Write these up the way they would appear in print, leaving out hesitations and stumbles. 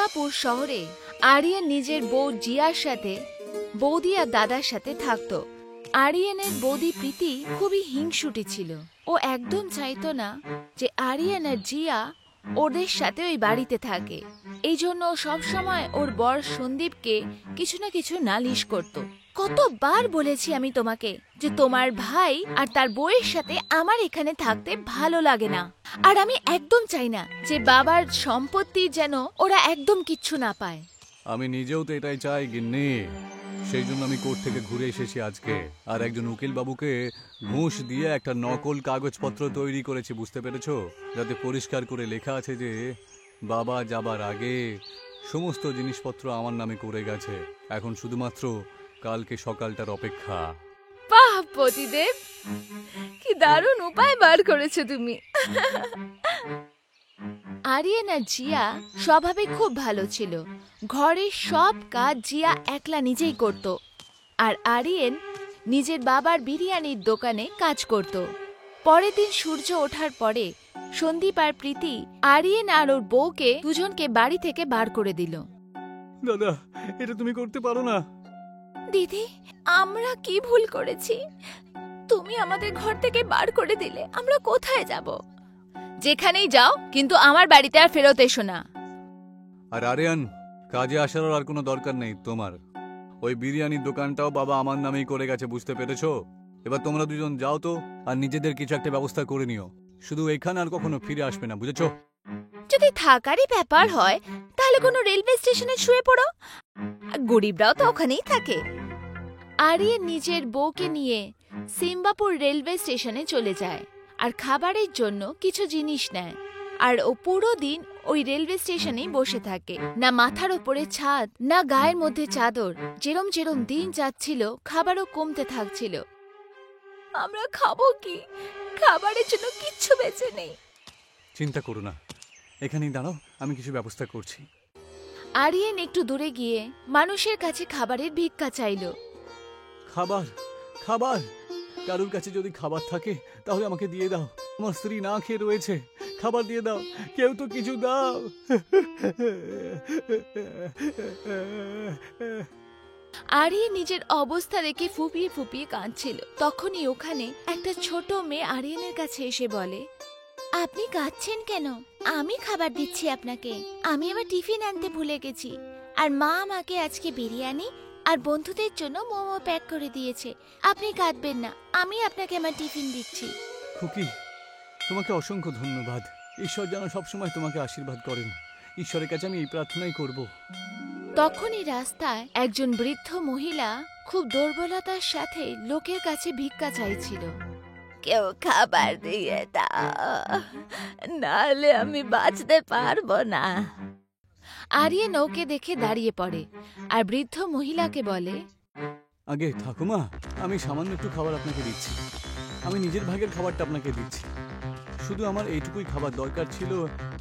Singapore শহরে আরিয়ান নিজের বউ জিয়ার সাথে বৌদি আর দাদার সাথে থাকতো। আরিয়ানের বৌদি প্রীতি খুবই হিংসুটে ছিল। ও একদম চাইতো না যে আরিয়ান আর জিয়া ওদের সাথে ওই বাড়িতে থাকে। এই জন্য সবসময় ওর বর সন্দীপকে কিছু না কিছু নালিশ করত। কতবার বলেছি আমি তোমাকে যে তোমার ভাই আর তার বউয়ের সাথে আমার এখানে থাকতে ভালো লাগে না, আর আমি একদম চাই না যে বাবার সম্পত্তি যেন ওরা একদম কিচ্ছু না পায়। আমি নিজেও তো এটাই চাই গিন্নি, সেই জন্য আমি কোর্ট থেকে ঘুরে এসেছি আজকে, আর একজন উকিল বাবুকে ঘুষ দিয়ে একটা নকল কাগজপত্র তৈরি করেছি, বুঝতে পেরেছো? যাতে পরিষ্কার করে লেখা আছে যে বাবা যাবার আগে সমস্ত জিনিসপত্র আমার নামে করে গেছে, এখন শুধুমাত্র কালকে সকালটার অপেক্ষা। বাহ পতিদেব, কি দারুণ উপায় বার করেছো তুমি। আরিয়ান আর জিয়া স্বভাবে খুব ভালো ছিল। ঘরের সব কাজ জিয়া একলা নিজেই করত, আর আরিয়ান নিজের বাবার বিরিয়ানির দোকানে কাজ করত। পরের দিন সূর্য ওঠার পরে সন্দীপ আর প্রীতি আরিয়ান আর ওর বউকে দুজনকে বাড়ি থেকে বার করে দিল। দাদা, এটা তুমি করতে পারো না। দিদি, আমরা কি ভুল করেছি? তুমি আমাদের ঘর থেকে বার করে দিলে, আমরা কোথায় যাব? যেখানেই যাও, কিন্তু আমার বাড়িতে আর ফেরত এসো না। আর আরিয়ান, কাজে আসার আর কোনো দরকার নেই তোমার। ওই বিরিয়ানির দোকানটাও বাবা আমার নামেই করে গেছে, বুঝতে পেরেছো? এবার তোমরা দুজন যাও তো, আর নিজেদের কিছু একটা ব্যবস্থা করে নিও। শুধু এখানে আর কখনো ফিরে আসবে না, বুঝেছো? যদি থাকারই ব্যাপার হয় তাহলে কোনো রেলওয়ে স্টেশনে শুয়ে পড়ো, গরিবরাও তো ওখানেই থাকে। আরিয়ান নিজের বউকে নিয়ে সিঙ্গাপুর রেলওয়ে স্টেশনে চলে যায় আর খাবারের জন্য কিছু জিনিস নেয়, আর ও পুরো দিন ওই রেলওয়ে স্টেশনেই বসে থাকে। না মাথার ওপরে ছাদ, না গায়ের মধ্যে চাদর। যেরম যেরম দিন যাচ্ছিল, খাবারও কমতে থাকছিল। আমরা খাবো কি? খাবারের জন্য কিচ্ছু বেঁচে নেই। চিন্তা করো না, এখানেই দাঁড়াও, আমি কিছু ব্যবস্থা করছি। আরিয়ান একটু দূরে গিয়ে মানুষের কাছে খাবারের ভিক্ষা চাইল। খাবার, খাবার, কারুর কাছে যদি খাবার থাকে তাহলে আমাকে দিয়ে দাও। আমার স্ত্রী না খেয়ে রয়েছে, খাবার দিয়ে দাও, কেউ তো কিছু দাও। আরিয়ান নিজের অবস্থা দেখে ফুপিয়ে ফুপিয়ে কাঁদছিল। তখনই ওখানে একটা ছোট মেয়ে আরিয়ানের কাছে এসে বলে, আপনি কাঁদছেন কেন? আমি খাবার দিচ্ছি আপনাকে। আমি আবার টিফিন আনতে ভুলে গেছি, আর মা আমাকে আজকে বিরিয়ানি আর বন্ধুদের জন্য মোমো প্যাক করে দিয়েছে। আপনি কাঁদবেন না, আমি আপনাকে আমার টিফিন দিচ্ছি। খুকি, তোমাকে অসংখ্য ধন্যবাদ। ঈশ্বর যেন সবসময় তোমাকে আশীর্বাদ করেন। ঈশ্বরের কাছে আমি এই প্রার্থনাই করব। তখনই রাস্তায় একজন বৃদ্ধ মহিলা খুব দুর্বলতার সাথে লোকের কাছে ভিক্ষা চাইছিল। কেউ খাবার দিয়ে দাও, নাহলে আমি বাঁচতে পারবো না। আরিয়ান ওকে দেখে দাঁড়িয়ে পড়ে আর বৃদ্ধ মহিলাকে বলে, আগে ঠাকুমা, আমি সামান্য একটু খাবার আপনাকে দিচ্ছি। আমি নিজের ভাগের খাবারটা আপনাকে দিচ্ছি। শুধু আমার এইটুকুই খাবার দরকার ছিল,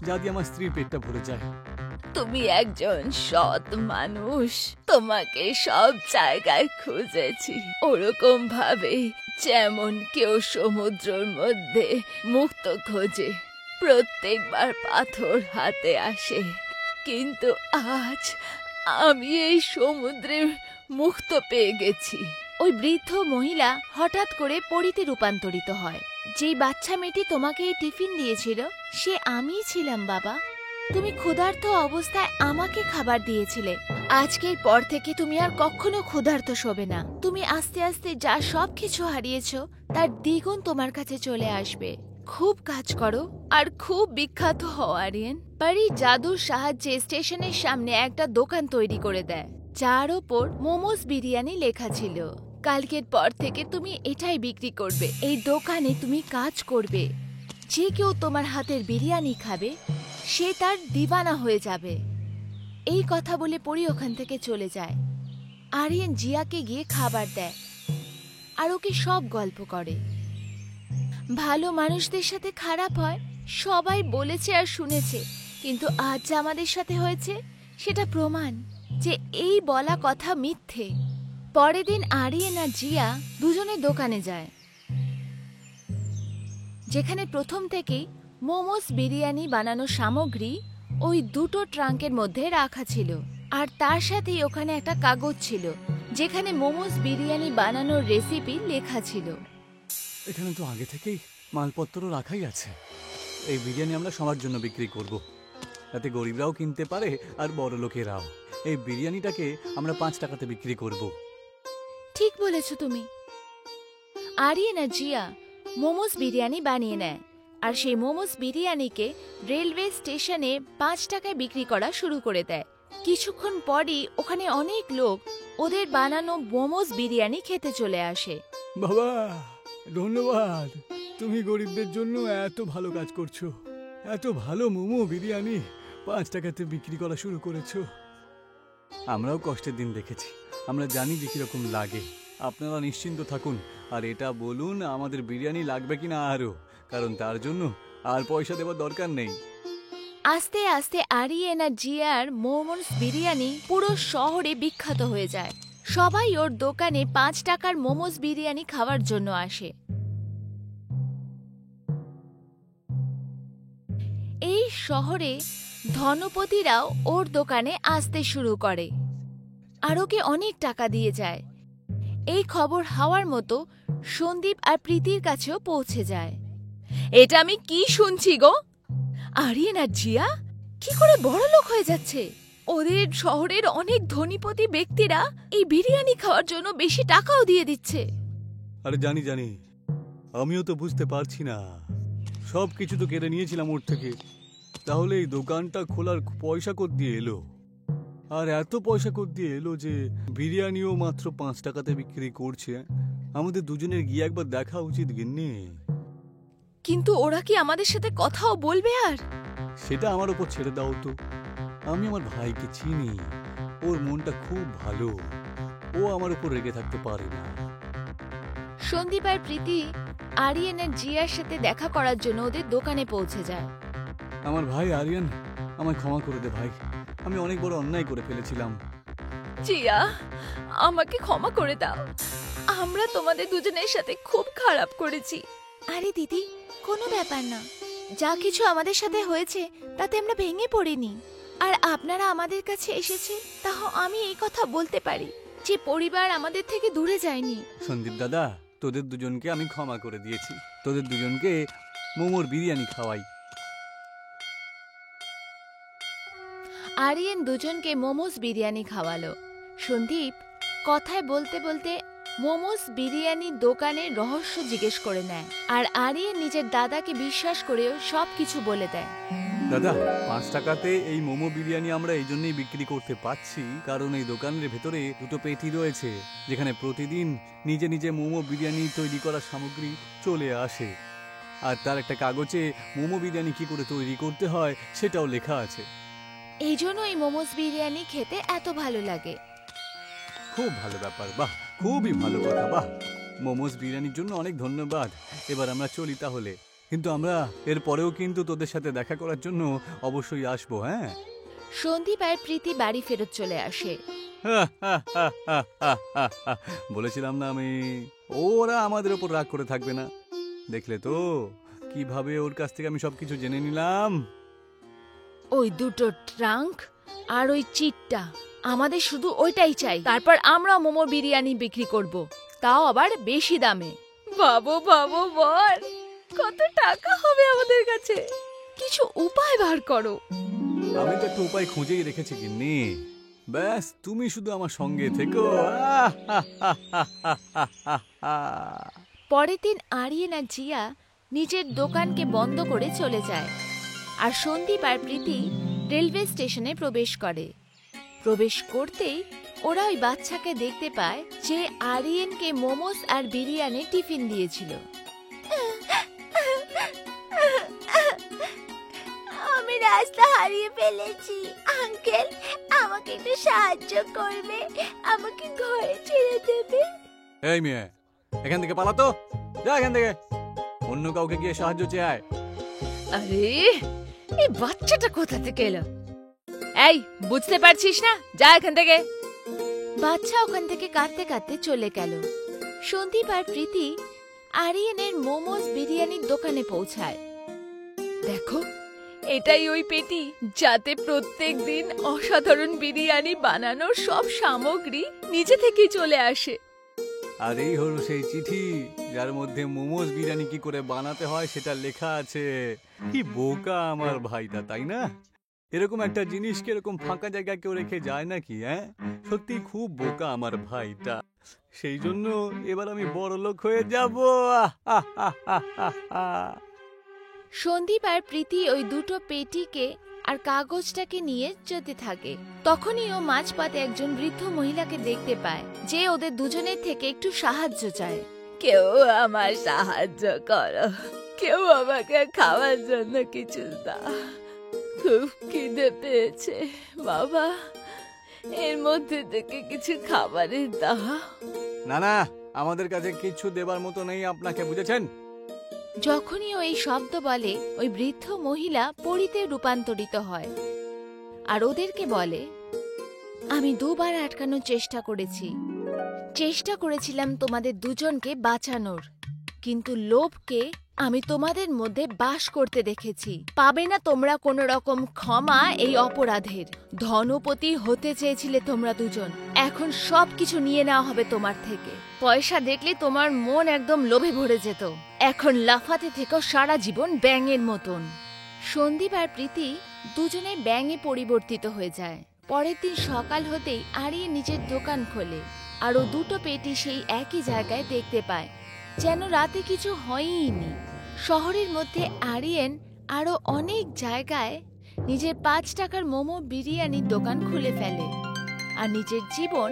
যা দিয়ে আমার স্ত্রীর পেটটা ভরে যায়। তুমি একজন সৎ মানুষ, তোমাকে সব জায়গায় খুঁজেছি, ওরকম ভাবে যেমন কেউ সমুদ্রের মধ্যে মুক্ত খোঁজে, প্রত্যেকবার পাথর হাতে আসে, কিন্তু আজ আমি এই সমুদ্রে মুক্ত পেয়ে গেছি। ওই বৃদ্ধ মহিলা হঠাৎ করে পরীতে রূপান্তরিত হয়। যেই বাচ্চা মেয়েটি তোমাকে এই টিফিন দিয়েছিল, সে আমিই ছিলাম বাবা। তুমি ক্ষুধার্ত অবস্থায় আমাকে খাবার দিয়েছিলে। আজকের পর থেকে তুমি আর কখনো ক্ষুধার্ত শোবে না। তুমি আস্তে আস্তে যা সব কিছু হারিয়েছো তার দ্বিগুণ তোমার কাছে চলে আসবে। খুব কাজ করো আর খুব বিখ্যাত হও আরিয়ান। পারি জাদুর সাহায্যে স্টেশনের সামনে একটা দোকান তৈরি করে দেয়, যার ওপর মোমোস বিরিয়ানি লেখা ছিল। কালকের পর থেকে তুমি এটাই বিক্রি করবে, এই দোকানে তুমি কাজ করবে। যে কেউ তোমার হাতের বিরিয়ানি খাবে, সে তার দিওয়ানা হয়ে যাবে। এই কথা বলে পরি ওখান থেকে চলে যায়। আরিয়ান জিয়াকে গিয়ে খাবার দেয় আর ওকে সব গল্প করে। ভালো মানুষদের সাথে খারাপ হয় সবাই বলেছে আর শুনেছে, কিন্তু আজ যা আমাদের সাথে হয়েছে সেটা প্রমাণ যে এই বলা কথা মিথ্যে। পরের দিন আরিয়ান আর জিয়া দুজনে দোকানে যায়, যেখানে প্রথম থেকেই মোমোস বিরিয়ানি বানানোর সামগ্রী ওই দুটো ট্রাঙ্কের মধ্যে রাখা ছিল, আর তার সাথেই ওখানে একটা কাগজ ছিল যেখানে মোমোস বিরিয়ানি বানানোর রেসিপি লেখা ছিল। এখানে তো আগে থেকেই মালপত্র রাখাই আছে। এই বিরিয়ানি আমরা সবার জন্য বিক্রি করব, যাতে গরিবরাও কিনতে পারে আর বড় লোকেরাও। এই বিরিয়ানিটাকে আমরা 5 টাকাতে বিক্রি করব। ঠিক বলেছ তুমি। আরিয়ান আর জিয়া মোমোস বিরিয়ানি বানিয়ে নেয়, আর সেই মোমোস বিরিয়ানিকে রেলওয়ে স্টেশনে 5 টাকায় বিক্রি করা শুরু করে দেয়। কিছুক্ষণ পরই ওখানে অনেক লোক ওদের বানানো মোমোস বিরিয়ানি খেতে চলে আসে। বাবা ধন্যবাদ, তুমি গরিবদের জন্য এত ভালো কাজ করছো। এত ভালো মোমো বিরিয়ানি 5 টাকাতে বিক্রি করা শুরু করেছো। আমরাও কষ্টের দিন দেখেছি, আমরা জানি যে কিরকম লাগে। আপনারা নিশ্চিন্ত থাকুন, আর এটা বলুন আমাদের বিরিয়ানি লাগবে কিনা আরো, কারণ তার জন্য আর পয়সা দেওয়ার দরকার নেই। আস্তে আস্তে আরিয়ান আর জিয়ার মোমোস বিরিয়ানি পুরো শহরে বিখ্যাত হয়ে যায়। সবাই ওর দোকানে 5 টাকার মোমোস বিরিয়ানি খাওয়ার জন্য আসে। এই শহরে ধনপতিরাও ওর দোকানে আসতে শুরু করে আর ওকে অনেক টাকা দিয়ে যায়। এই খবর হাওয়ার মতো সন্দীপ আর প্রীতির কাছেও পৌঁছে যায়। এটা আমি কি শুনছি গো, আরিয়ান আর জিয়া কি করে বড় লোক হয়ে যাচ্ছে। ওদের শহরের অনেক ধনীপতি ব্যক্তিরা এই বিরিয়ানি খাওয়ার জন্য বেশি টাকাও দিয়ে দিচ্ছে। আরে জানি জানি, আমিও তো বুঝতে পারছি না, সব কিছু তো কেড়ে নিয়েছিলাম ওর থেকে। তাহলে এই দোকানটা খোলার পয়সা কোথ দিয়ে এলো? আর এত পয়সা কোথ দিয়ে এলো যে বিরিয়ানিও মাত্র 5 টাকাতে বিক্রি করছে? আমাদের দুজনের গিয়ে একবার দেখা উচিত গিন্নি। কিন্তু ওরা কি আমাদের সাথে কথাও বলবে? আর সেটা আমার উপর ছেড়ে দাও তো। আমি আমার ভাইকে চিনি, ওর মনটা খুব ভালো, ও আমার উপর রেগে থাকতে পারে না। সন্দীপ আর প্রীতি আরিয়ান আর জিয়ার সাথে দেখা করার জন্য ওদের দোকানে পৌঁছে যায়। আমার ভাই আরিয়ান, আমায় ক্ষমা করে দে ভাই, আমি অনেক বড় অন্যায় করে ফেলেছিলাম। জিয়া, আমাকে ক্ষমা করে দাও, আমরা তোমাদের দুজনের সাথে খুব খারাপ করেছি। আরে দিদি, কোনো ব্যাপার না, যা কিছু আমাদের সাথে হয়েছে তাতে আমরা ভেঙে পড়িনি। আর আপনারা আমাদের কাছে এসেছে, তাও আমি এই কথা বলতে পারি যে পরিবার আমাদের থেকে দূরে যায়নি। সন্দীপ দাদা, তোদের দুজনকে আমি ক্ষমা করে দিয়েছি, তোদের দুজনকে মোমোর বিরিয়ানি খাওয়াই। আরিয়ান দুজনকে মোমোস বিরিয়ানি খাওয়ালো। সন্দীপ কথায় বলতে বলতে মোমোস বিরিয়ানি দোকানের রহস্য জিজ্ঞেস করে নেয়, আর আরিয়ান নিজের দাদাকে বিশ্বাস করেও সবকিছু বলে দেয়। দাদা, 5 টাকাতে এই মোমো বিরিয়ানি আমরা এই জন্যই বিক্রি করতে পারছি কারণ এই দোকানের ভেতরে দুটো পেটি রয়েছে, যেখানে প্রতিদিন নিজে নিজে মোমো বিরিয়ানি তৈরি করার সামগ্রী চলে আসে। আর তার একটা কাগজে মোমো বিরিয়ানি কি করে তৈরি করতে হয় সেটাও লেখা আছে। এই জন্য এই মোমোস বিরিয়ানি খেতে এত ভালো লাগে। খুব ভালো ব্যাপার, বাহ, খুবই ভালো কথা, বাহ। মোমোস বিরিয়ানির জন্য অনেক ধন্যবাদ। এবার আমরা চলি তাহলে, কিন্তু আমরা এর পরেও কিন্তু তোদের সাথে দেখা করার জন্য অবশ্যই আসবো। হ্যাঁ। সন্দীপ আর প্রীতি বাড়ি ফেরত চলে আসে। বলেছিলাম না আমি, ওরা আমাদের ওপর রাগ করে থাকবে না। দেখলে তো কিভাবে ওর কাছ থেকে আমি সবকিছু জেনে নিলাম। ওই দুটো ট্রাঙ্ক আর ওই চিটটা, আমাদের শুধু ওইটাই চাই, তারপর আমরা মোমো বিরিয়ানি বিক্রি করব, তাও আবার বেশি দামে। বাবু বাবু বল, কত টাকা হবে আমাদের কাছে? কিছু উপায় বার করো। আমি তো একটা উপায় খুঁজেই রেখেছি গিন্নি, ব্যাস তুমি শুধু আমার সঙ্গে থেকো। পরের দিন আরিয়ান আর জিয়া নিজের দোকানকে বন্ধ করে চলে যায়, আর সন্দীপ আর প্রীতি রেলওয়ে স্টেশনে প্রবেশ করে। প্রবেশ করতেই ওরা ওই বাচ্চাকে দেখতে পায় যে আরিয়ানকে মোমোস আর বিরিয়ানি টিফিন দিয়েছিল। আমি রাস্তা হারিয়ে ফেলেছি, আঙ্কেল আমাকে একটু সাহায্য করবে, আমাকে ঘরে ছেড়ে দেবে। এই মেয়ে, এখান থেকে পালাতো, যা এখান থেকে, অন্য কাউকে গিয়ে সাহায্য চায়। আরে এই বাচ্চাটা কোথা থেকে এলো? এই, বুঝতে পারছিস না? যা এখান থেকে। বাচ্চা ওখান থেকে কাঁদতে কাঁদতে চলে গেল। সন্দীপ আর প্রীতি আরিয়ানের মোমোস বিরিয়ানির দোকানে পৌঁছায়। দেখো, এটাই ওই পেটি যাতে প্রত্যেক দিন অসাধারণ বিরিয়ানি বানানোর সব সামগ্রী নিজে থেকেই চলে আসে। আর এই হলো সেই চিঠি যার মধ্যে মোমোস বিরিয়ানি কি করে বানাতে হয় সেটা লেখা আছে। কি বোকা আমার ভাইটা, তাই না? এরকম একটা জিনিসকে এরকম ফাঁকা জায়গায় কেউ রেখে যায় নাকি? সত্যি খুব বোকা আমার ভাইটা। সেই জন্য এবার আমি বড় লোক হয়ে যাব। সন্দীপ আর প্রীতি ওই দুটো পেটিকে আর কাগজটাকে নিয়ে যেতে থাকে। তখনই ও মাঝপথে একজন বৃদ্ধ মহিলাকে দেখতে পায় যে ওদের দুজনের থেকে একটু সাহায্য চায়। কেউ আমার সাহায্য করো, কেউ আমাকে খাওয়ার জন্য কিছু দাও, খুব খিদে পেয়েছে বাবা, এর মধ্যে থেকে কিছু খাবারের দাও। না না, আমাদের কাছে কিছু দেবার মতো নেই আপনাকে, বুঝেছেন? যখনই ও এই শব্দ বলে ওই বৃদ্ধ মহিলা পরীতে রূপান্তরিত হয় আর ওদেরকে বলে, আমি দুবার আটকানোর চেষ্টা করেছিলাম তোমাদের দুজনকে বাঁচানোর, কিন্তু লোভকে আমি তোমাদের মধ্যে বাস করতে দেখেছি। পাবে না তোমরা কোনো রকম ক্ষমা এই অপরাধের। ধনপতি হতে চেয়েছিলে তোমরা দুজন, এখন সবকিছু নিয়ে নেওয়া হবে তোমার থেকে। পয়সা দেখলে তোমার মন একদম লোভে ভরে যেত, এখন লাফাতে থেকেও সারা জীবন ব্যাঙের মতন। সন্দীপ আর প্রীতি দুজনে ব্যাঙে পরিবর্তিত হয়ে যায়। পরের দিন সকাল হতেই আরিয়ে নিজের দোকান খোলে আর ও দুটো পেটি সেই একই জায়গায় দেখতে পায়, যেন রাতে কিছু হয়ইনি। শহরের মধ্যে আরিয়েন আরো অনেক জায়গায় নিজের 5 টাকার মোমো বিরিয়ানির দোকান খুলে ফেলে আর নিজের জীবন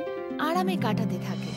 আরামে কাটাতে থাকে।